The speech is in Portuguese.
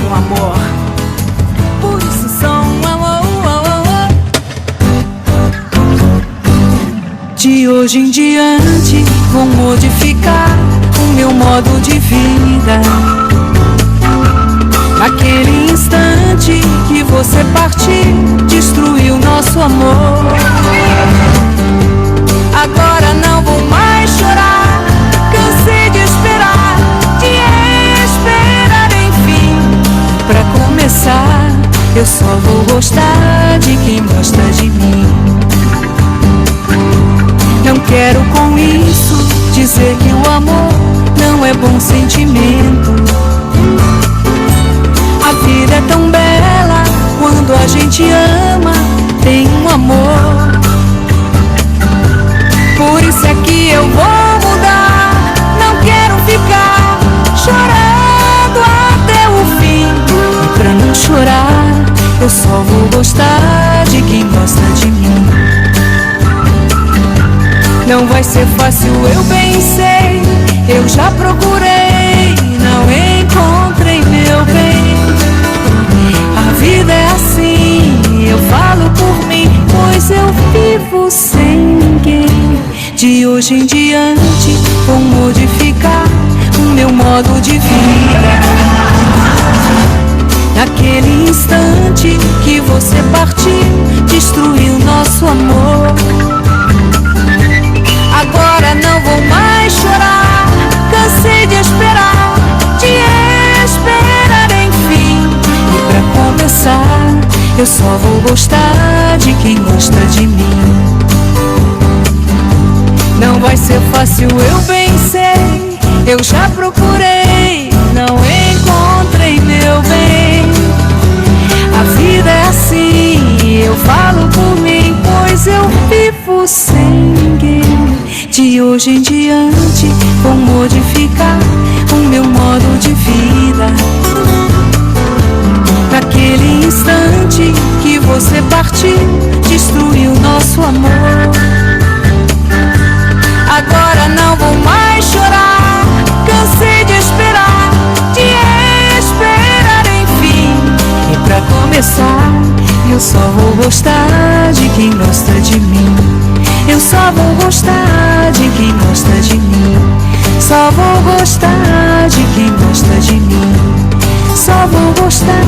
um amor. Por isso sou um amor. De hoje em diante vou modificar o meu modo de vida. Naquele instante que você partiu, destruiu nosso amor. Agora não vou mais chorar, cansei de esperar, enfim. Pra começar, eu só vou gostar de quem gosta de mim. Não quero com isso dizer que o amor não é bom sentimento. A vida é tão bela quando a gente ama, tem um amor. Por isso é que eu vou mudar, não quero ficar chorando até o fim. E pra não chorar, eu só vou gostar de quem gosta de mim. Não vai ser fácil, eu bem sei, eu já procurei, não encontrei meu bem. A vida é assim, eu falo por mim, pois eu vivo sem ninguém. De hoje em diante vou modificar o meu modo de vida. Naquele instante que você partiu, destruiu nosso amor. Agora não vou mais chorar, cansei de esperar, enfim. E pra começar, eu só vou gostar de quem gosta de mim. Não vai ser fácil, eu bem sei, eu já procurei, não encontrei meu bem. A vida é assim, eu falo por mim, pois eu vivo sem ninguém. De hoje em diante vou modificar o meu modo de vida. Naquele instante que você partiu, destruiu nosso amor. Agora não vou mais chorar, cansei de esperar, enfim. E pra começar, eu só vou gostar de quem gosta de mim. Eu só vou gostar de quem gosta de mim. Só vou gostar de quem gosta de mim. Só vou gostar